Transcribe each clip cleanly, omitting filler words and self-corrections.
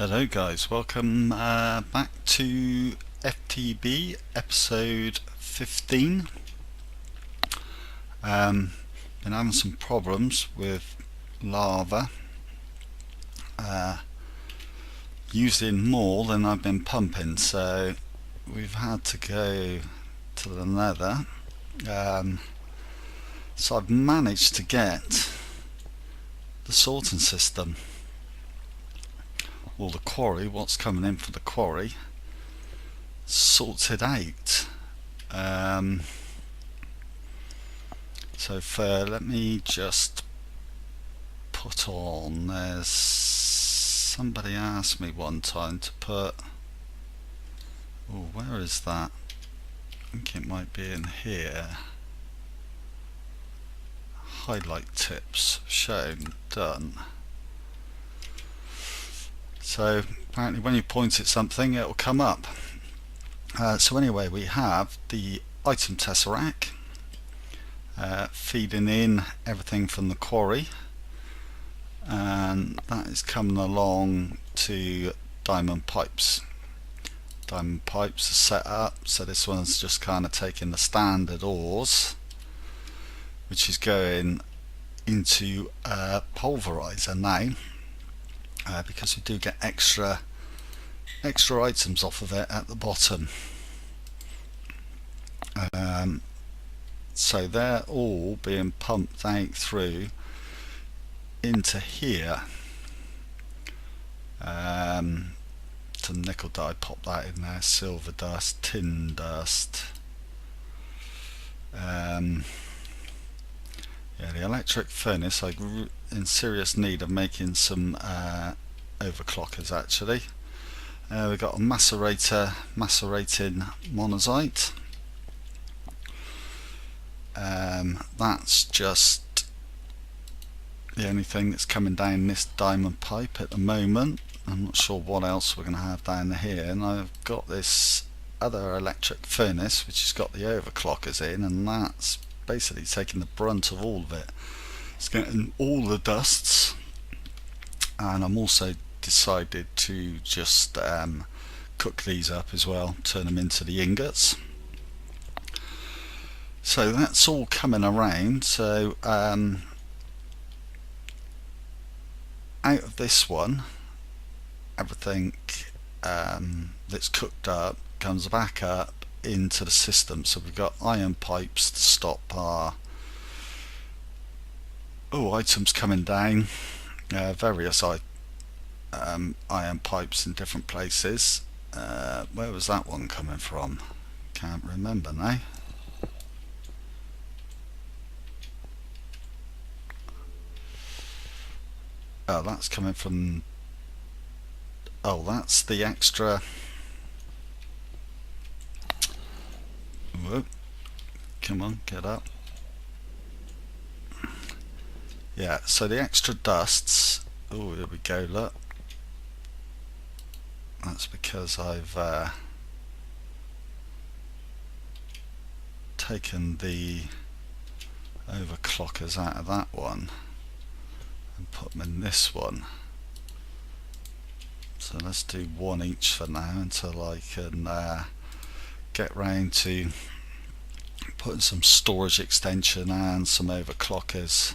Hello guys, welcome back to FTB episode 15. Been having some problems with lava, using more than I've been pumping, so we've had to go to the nether. So I've managed to get the sorting system, or the quarry, what's coming in for the quarry, sorted out. Let me just put on, there's somebody asked me one time to put, oh, where is that? I think it might be in here. Highlight tips, shown, done. So apparently when you point at something it will come up. So anyway, we have the item tesseract feeding in everything from the quarry, and that is coming along to diamond pipes. Diamond pipes are set up, so this one's just kind of taking the standard ores, which is going into a pulverizer now. Because we do get extra items off of it at the bottom. So they're all being pumped out through into here. Some nickel dye, pop that in there, silver dust, tin dust. Yeah, the electric furnace, I'm in serious need of making some overclockers actually. We've got a macerator macerating monazite. That's just the only thing that's coming down this diamond pipe at the moment. I'm not sure what else we're going to have down here, and I've got this other electric furnace which has got the overclockers in, and that's basically taking the brunt of all of it. It's getting all the dusts, and I'm also decided to just cook these up as well, turn them into the ingots. So that's all coming around. So out of this one, everything that's cooked up comes back up into the system. So we've got iron pipes to stop our items coming down, various iron pipes in different places. Where was that one coming from? Can't remember now. Oh, that's coming from, oh, that's the extra. Whoa. Come on, get up. Yeah, so the extra dusts, oh, there we go, look. That's because I've taken the overclockers out of that one and put them in this one. So let's do one each for now until I can get round to putting some storage extension and some overclockers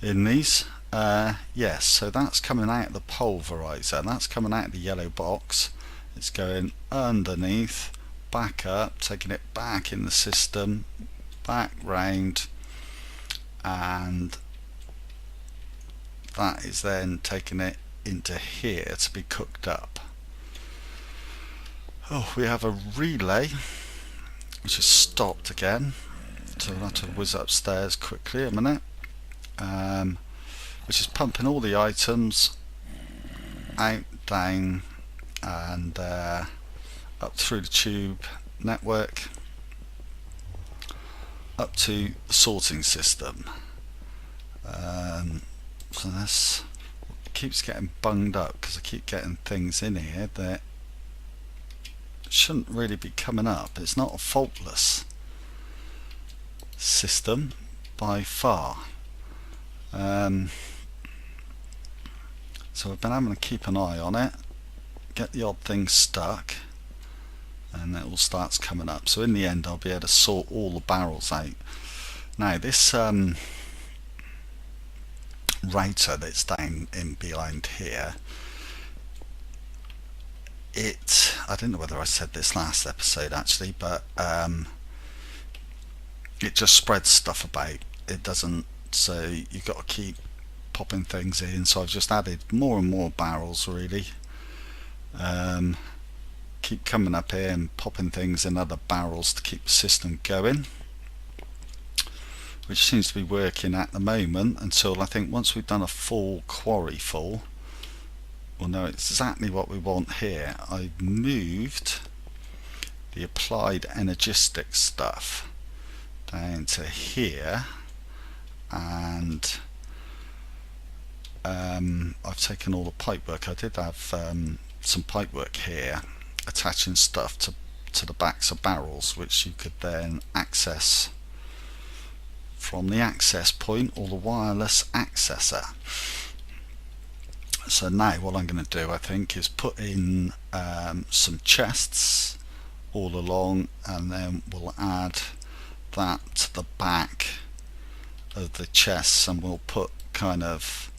in these. Yes, so that's coming out of the pulverizer, and that's coming out of the yellow box. It's going underneath, back up, taking it back in the system, back round, and that is then taking it into here to be cooked up. Oh, we have a relay which has stopped again, so I'll have to whiz upstairs quickly a minute, which is pumping all the items out, down, and up through the tube network up to the sorting system. So this keeps getting bunged up because I keep getting things in here that shouldn't really be coming up. It's not a faultless system by far. So I've been having to keep an eye on it, get the odd thing stuck, and it all starts coming up. So in the end I'll be able to sort all the barrels out. Now this router that's down in behind here, I don't know whether I said this last episode actually, but it just spreads stuff about. It doesn't, so you've got to keep popping things in. So I've just added more and more barrels really. Keep coming up here and popping things in other barrels to keep the system going, which seems to be working at the moment, until I think once we've done a full quarry full, we'll know exactly what we want here. I've moved the applied energistic stuff down to here, and I've taken all the pipework. I did have some pipework here attaching stuff to the backs of barrels, which you could then access from the access point or the wireless accessor. So now what I'm going to do, I think, is put in some chests all along, and then we'll add that to the back of the chests, and we'll put kind of,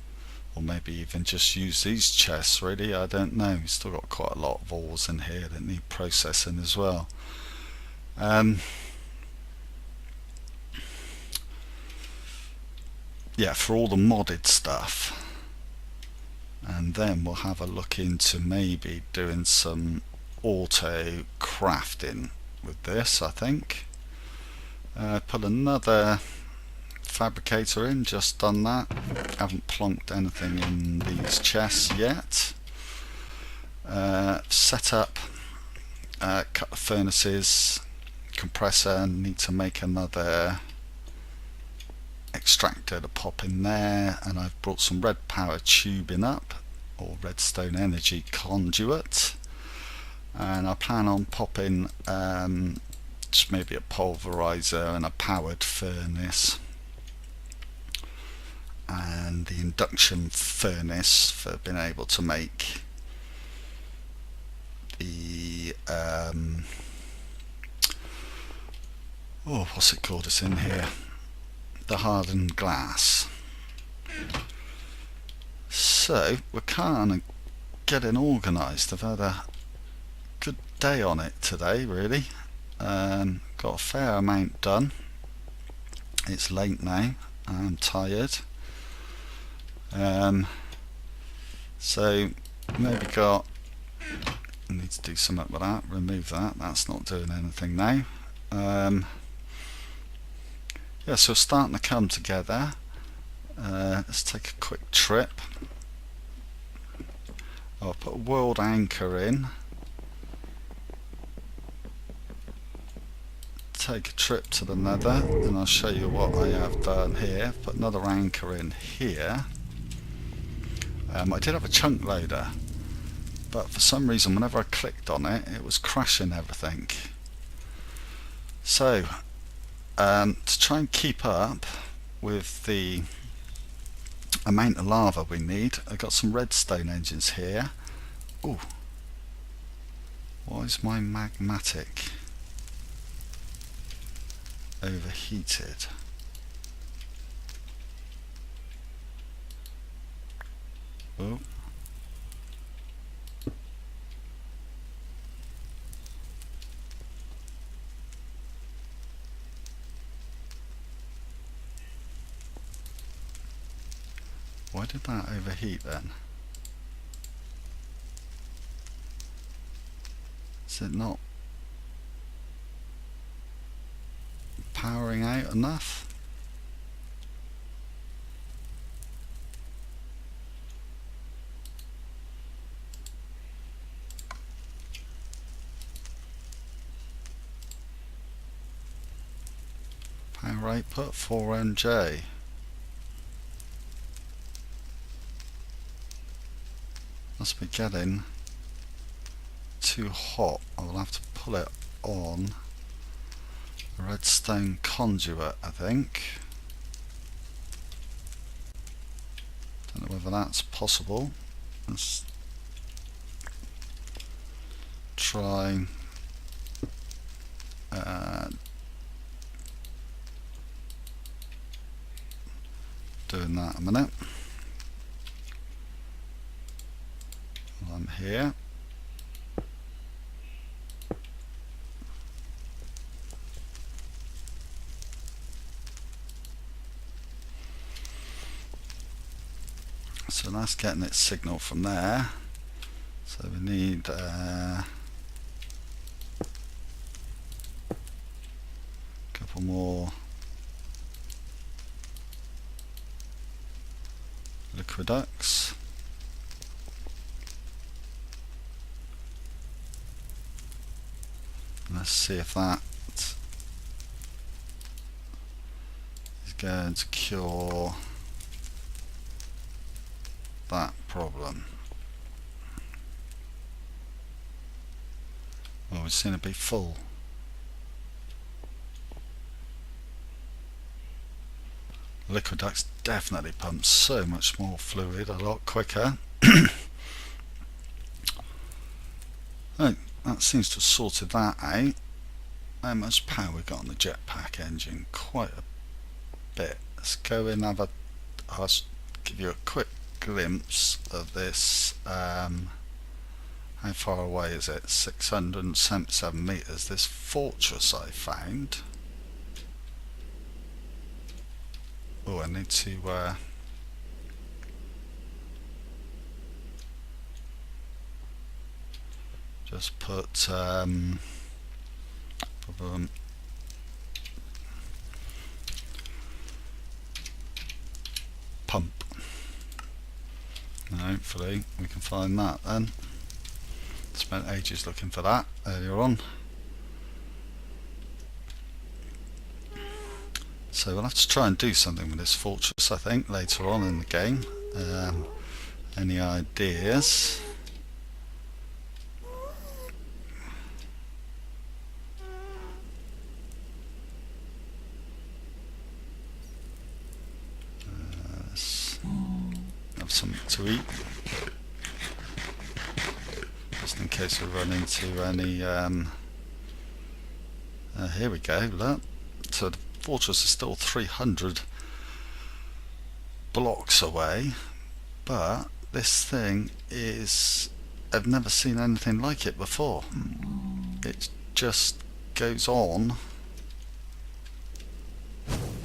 or maybe even just use these chests really, I don't know. We've still got quite a lot of ores in here that need processing as well. Yeah, for all the modded stuff. And then we'll have a look into maybe doing some auto crafting with this, I think. Put another fabricator in, just done that. Haven't plonked anything in these chests yet. Set up a couple of furnaces, compressor, need to make another extractor to pop in there, and I've brought some red power tubing up, or redstone energy conduit, and I plan on popping just maybe a pulverizer and a powered furnace and the induction furnace for being able to make the what's it called, it's in here, the hardened glass. So we're kind of getting organised. I've had a good day on it today really. Got a fair amount done. It's late now, I'm tired. So maybe I need to do something with that, remove that, that's not doing anything now. Yeah, so it's starting to come together. Let's take a quick trip. I'll put a world anchor in. Take a trip to the nether, and I'll show you what I have done here. Put another anchor in here. I did have a chunk loader, but for some reason whenever I clicked on it, it was crashing everything. So to try and keep up with the amount of lava we need, I've got some redstone engines here. Ooh, why is my magmatic overheated? Oh. Why did that overheat then? Is it not powering out enough? Power output 4 MJ. Must be getting too hot. I'll have to pull it on a redstone conduit, I think. Don't know whether that's possible. Let's try doing that a minute while I'm here. So that's getting its signal from there. So we need a couple more liquiducts. Let's see if that is going to cure that problem. Well, we've seen it be full. Liquiducts definitely pump so much more fluid, a lot quicker. Right, that seems to have sorted that out. How much power we got on the jetpack engine? Quite a bit. Let's go in and I'll give you a quick glimpse of this. How far away is it? 677 meters. This fortress I found. Oh, I need to just put pump. And hopefully we can find that then. Spent ages looking for that earlier on. So we'll have to try and do something with this fortress, I think, later on in the game. Any ideas? Let's have something to eat, just in case we run into any. Here we go. Look, so the fortress is still 300 blocks away, but this thing is, I've never seen anything like it before. It just goes on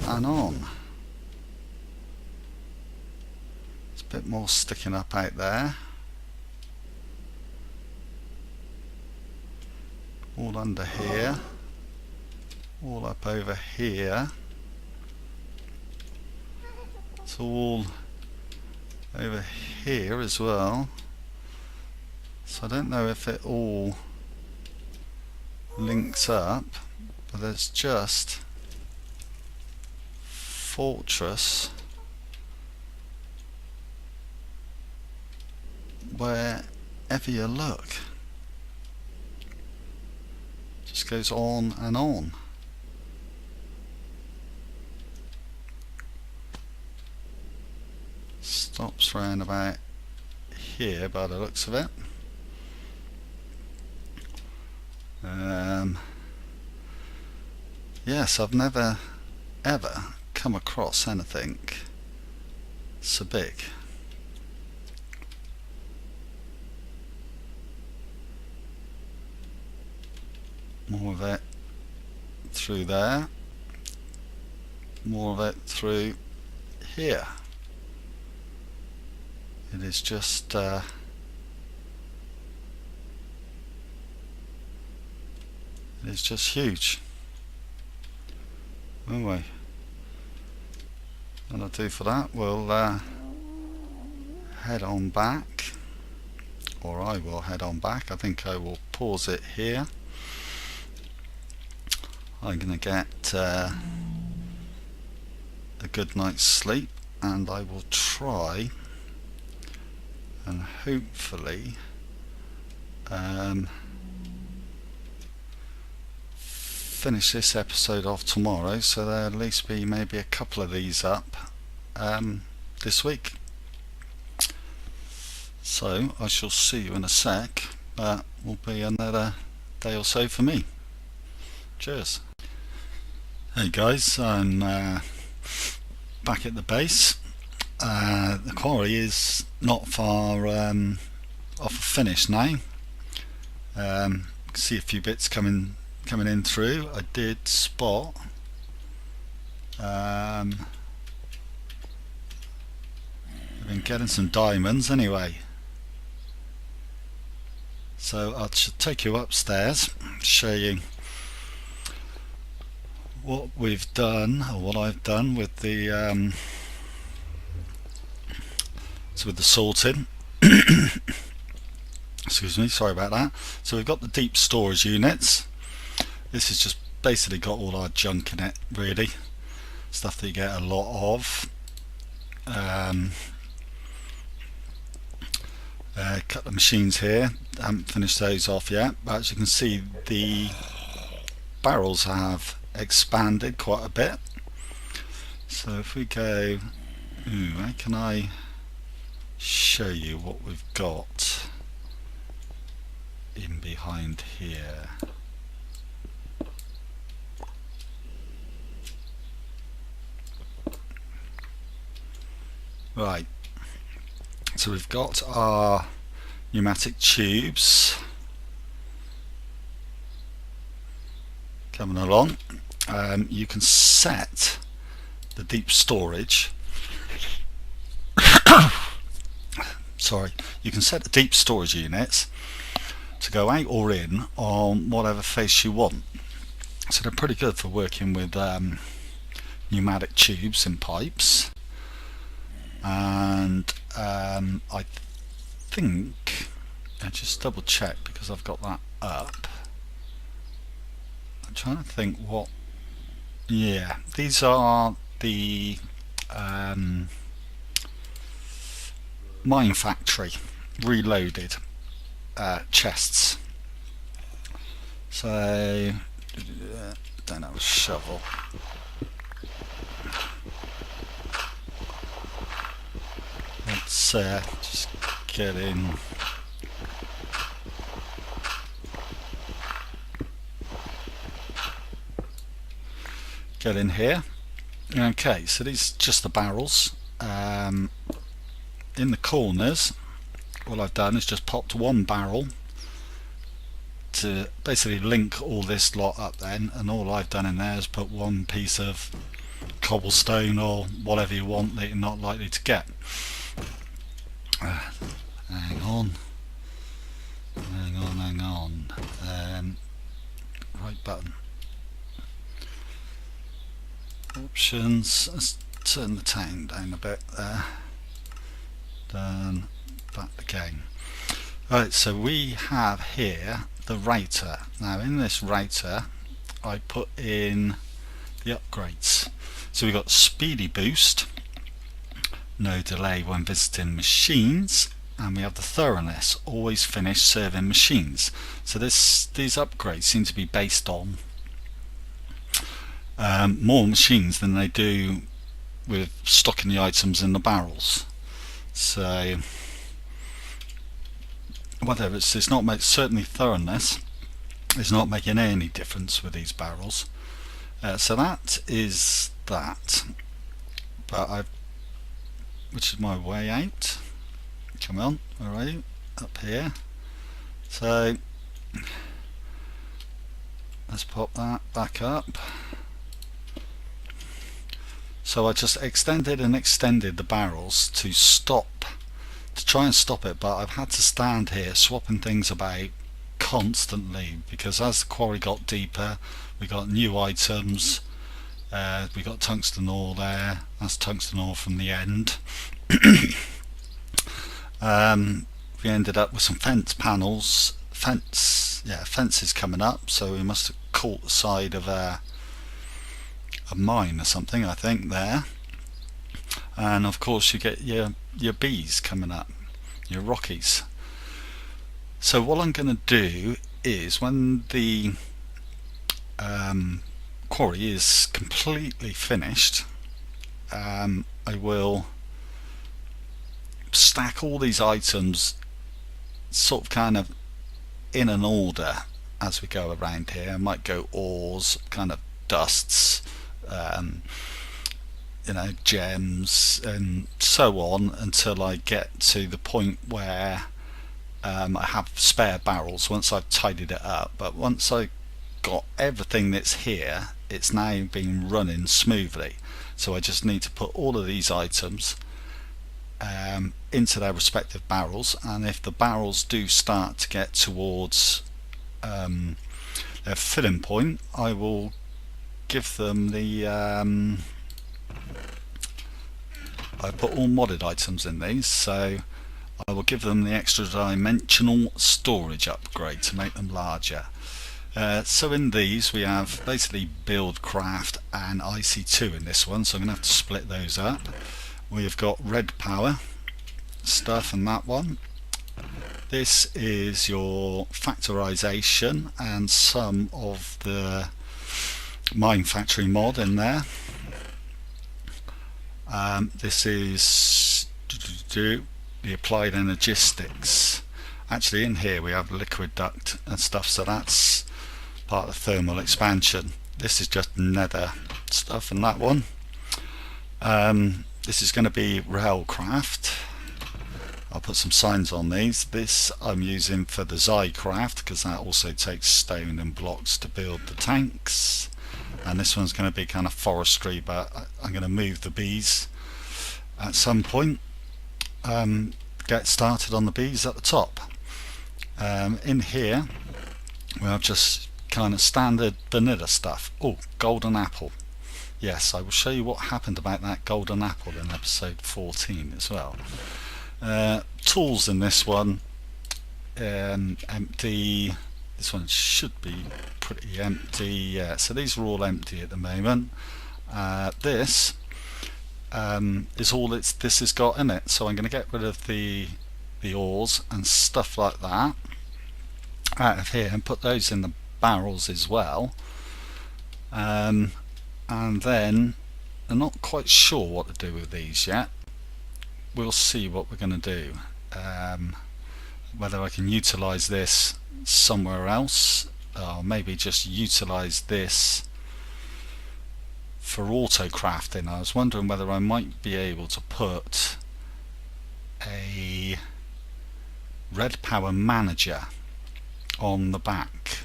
and on. It's a bit more sticking up out there, all under here, all up over here. It's all over here as well. So I don't know if it all links up, but there's just fortress wherever you look. Just goes on and on. Stops round about here by the looks of it. Yes, I've never ever come across anything so big. More of it through there, more of it through here. It is just it is just huge. Anyway, that'll do for that. We'll head on back, or I will head on back. I think I will pause it here. I'm going to get a good night's sleep, and I will try and hopefully finish this episode off tomorrow, so there'll at least be maybe a couple of these up this week. So So I shall see you in a sec. That will be another day or so for me. Cheers. Hey guys, I'm back at the base. The quarry is not far off a finish now. See a few bits coming in through. I did spot I've been getting some diamonds anyway. So I should take you upstairs, show you what we've done, or what I've done with the with the sorting. Excuse me, sorry about that. So we've got the deep storage units. This has just basically got all our junk in it, really. Stuff that you get a lot of. A couple of machines here, I haven't finished those off yet, but as you can see the barrels have expanded quite a bit. So if we go, how can I show you what we've got in behind here? Right, so we've got our pneumatic tubes coming along. You can set the deep storage sorry, you can set the deep storage units to go out or in on whatever face you want. So they're pretty good for working with pneumatic tubes and pipes. And I think, I just double check because I've got that up. I'm trying to think what, yeah, these are the Mine Factory reloaded chests. So don't have a shovel. Let's just get in. Get in here. Okay, so these are just the barrels. In the corners, all I've done is just popped one barrel to basically link all this lot up then, and all I've done in there is put one piece of cobblestone or whatever you want that you're not likely to get. Hang on. Right button. Options. Let's turn the time down a bit there. Then back again. Right, so we have here the router. Now in this router I put in the upgrades. So we've got speedy boost, no delay when visiting machines, and we have the thoroughness, always finish serving machines. So these upgrades seem to be based on more machines than they do with stocking the items in the barrels. So whatever, it's not certainly thoroughness is not making any difference with these barrels. So that is that. But which is my way out. Come on, where are you? Up here. So let's pop that back up. So I just extended and extended the barrels to try and stop it, but I've had to stand here swapping things about constantly because as the quarry got deeper we got new items. We got tungsten ore there, that's tungsten ore from the end. We ended up with some fences coming up, so we must have caught the side of a mine or something, I think, there. And of course you get your bees coming up, your rockies. So what I'm going to do is when the quarry is completely finished, I will stack all these items sort of kind of in an order as we go around here. I might go ores, kind of dusts, gems, and so on until I get to the point where I have spare barrels once I've tidied it up. But once I got everything that's here, it's now been running smoothly. So I just need to put all of these items into their respective barrels, and if the barrels do start to get towards their filling point, I will give them the I put all modded items in these, so I will give them the extra dimensional storage upgrade to make them larger. So in these we have basically build, craft and IC2 in this one, so I'm going to have to split those up. We've got red power stuff in that one. This is your factorization and some of the mine factory mod in there. This is the applied energistics. Actually in here we have liquid duct and stuff, so that's part of the thermal expansion. This is just nether stuff in that one. This is going to be railcraft. I'll put some signs on these. This I'm using for the Zycraft because that also takes stone and blocks to build the tanks. And this one's going to be kind of forestry, but I'm going to move the bees at some point. Get started on the bees at the top. In here we have just kind of standard vanilla stuff. Oh, golden apple. Yes, I will show you what happened about that golden apple in episode 14 as well. Tools in this one, empty. This one should be pretty empty. Yeah, so these are all empty at the moment. This is all this has got in it, so I'm going to get rid of the ores and stuff like that out of here and put those in the barrels as well. And then I'm not quite sure what to do with these yet. We'll see what we're going to do. Whether I can utilize this somewhere else, or maybe just utilize this for auto crafting. I was wondering whether I might be able to put a red power manager on the back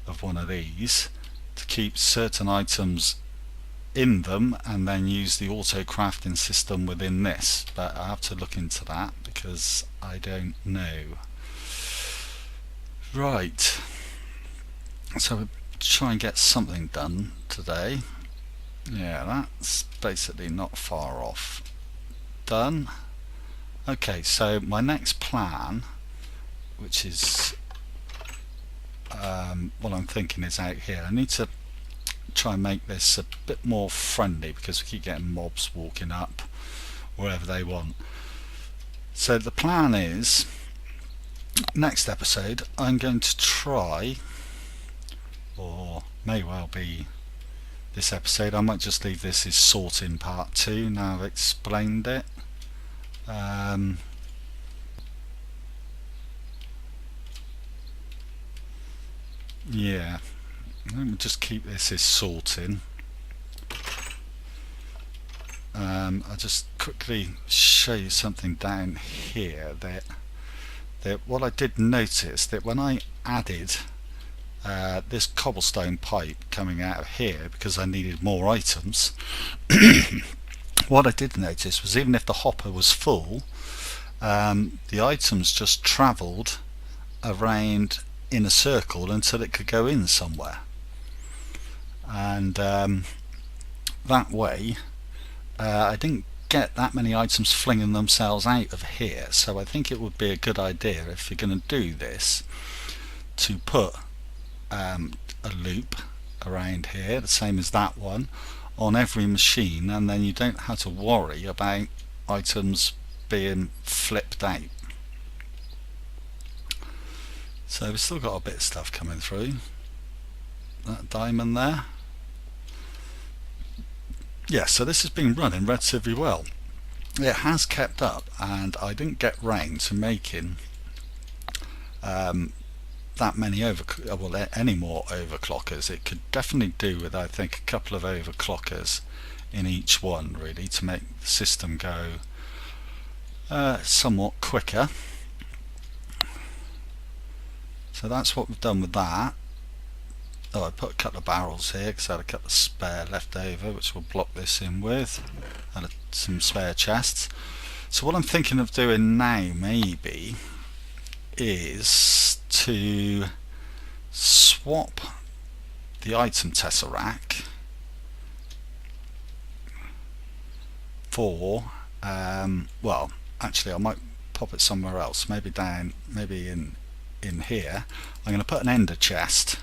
of one of these to keep certain items in them and then use the auto crafting system within this, but I have to look into that because I don't know. Right, so we'll try and get something done today. Yeah, that's basically not far off done. Okay, so my next plan, which is what I'm thinking is out here. I need to try and make this a bit more friendly because we keep getting mobs walking up wherever they want. So the plan is, next episode I'm going to try, or may well be this episode, I might just leave this as sorting part 2 now I've explained it. Yeah, let me just keep this as sorting. I'll just quickly show you something down here that what I did notice, that when I added this cobblestone pipe coming out of here because I needed more items, what I did notice was even if the hopper was full, the items just travelled around in a circle until it could go in somewhere, and that way I didn't get that many items flinging themselves out of here. So I think it would be a good idea, if you're going to do this, to put a loop around here, the same as that one, on every machine, and then you don't have to worry about items being flipped out. So we've still got a bit of stuff coming through. That diamond there. Yeah, so this has been running relatively well. It has kept up, and I didn't get round to making that many any more overclockers. It could definitely do with, I think, a couple of overclockers in each one, really, to make the system go somewhat quicker. So that's what we've done with that. Oh, I put a couple of barrels here because I had a couple of spare left over, which we'll block this in with, and some spare chests. So what I'm thinking of doing now, maybe, is to swap the item tesseract for, well, actually I might pop it somewhere else, maybe in here. I'm going to put an ender chest,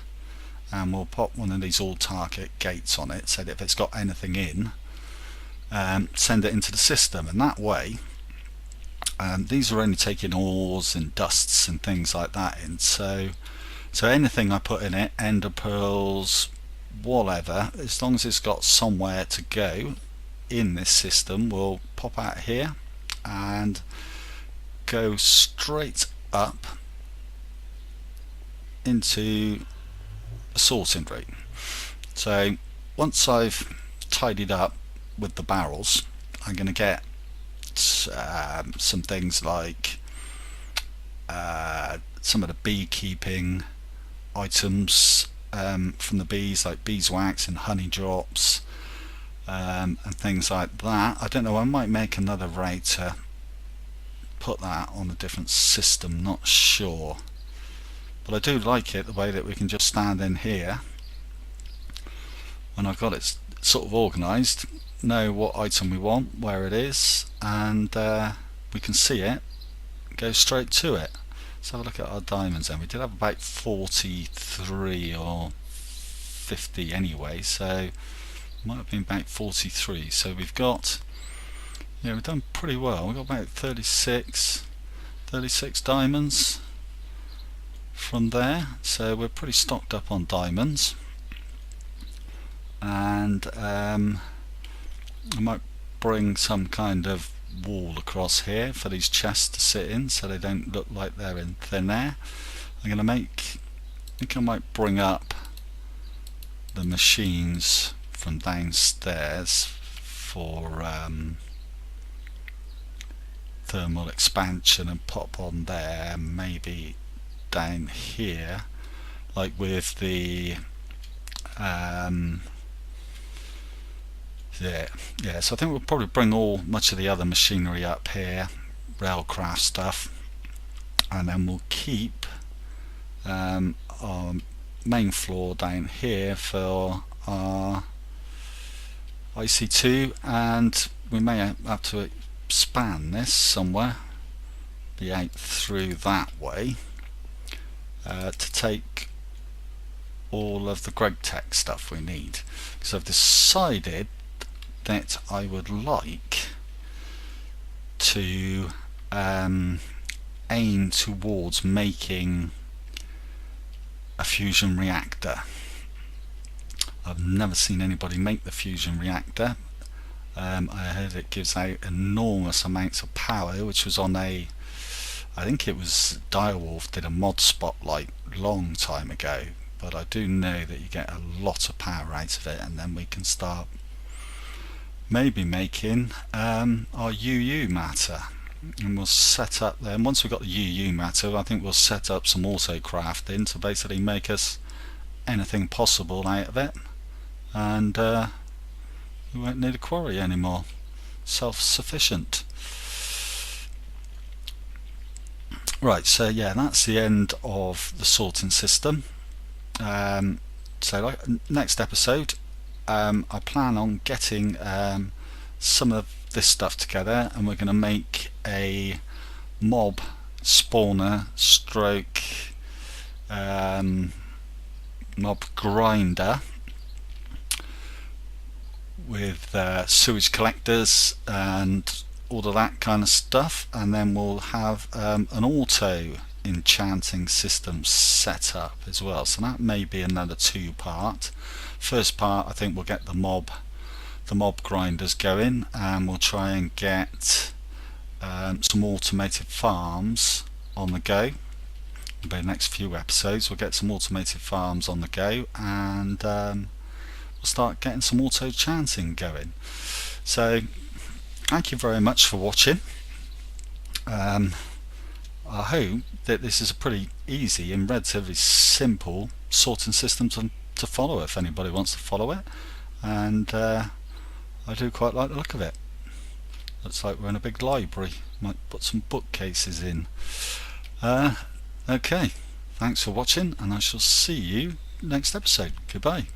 and we'll pop one of these all target gates on it, so that if it's got anything in, send it into the system, and that way these are only taking ores and dusts and things like that in, so anything I put in it, ender pearls, whatever, as long as it's got somewhere to go in this system, will pop out here and go straight up into a sorting route. So once I've tidied up with the barrels, I'm going to get some things like some of the beekeeping items from the bees, like beeswax and honey drops, and things like that. I don't know, I might make another raid to put that on a different system, not sure. But I do like it, the way that we can just stand in here when I've got it sort of organised, know what item we want, where it is, and we can see it, go straight to it. Let's have a look at our diamonds then. We did have about 43 or 50 anyway, so might have been about 43. So we've got, yeah, we've done pretty well. We've got about 36 diamonds from there, so we're pretty stocked up on diamonds. And I might bring some kind of wall across here for these chests to sit in, so they don't look like they're in thin air. I'm going to I think I might bring up the machines from downstairs for thermal expansion and pop on there, maybe down here, like with the yeah, so I think we'll probably bring much of the other machinery up here, railcraft stuff, and then we'll keep our main floor down here for our IC2, and we may have to expand this somewhere, be out through that way, to take all of the Greg Tech stuff we need, because I've decided that I would like to aim towards making a fusion reactor. I've never seen anybody make the fusion reactor. I heard it gives out enormous amounts of power, which was on I think it was Direwolf did a mod spotlight long time ago, but I do know that you get a lot of power out of it, and then we can start maybe making our UU matter, and we'll set up then, once we've got the UU matter, I think we'll set up some auto crafting to basically make us anything possible out of it, and we won't need a quarry anymore, self-sufficient. Right, so yeah, that's the end of the sorting system. So next episode, I plan on getting some of this stuff together, and we're going to make a mob spawner stroke mob grinder with sewage collectors and all of that kind of stuff, and then we'll have an auto enchanting system set up as well, so that may be another 2-part. First part, I think we'll get the mob grinders going, and we'll try and get some automated farms on the go, in the next few episodes we'll get some automated farms on the go, and we'll start getting some auto chanting going. So thank you very much for watching. I hope that this is a pretty easy and relatively simple sorting system to follow if anybody wants to follow it, and I do quite like the look of it. Looks like we're in a big library. Might put some bookcases in. Okay, thanks for watching, and I shall see you next episode. Goodbye.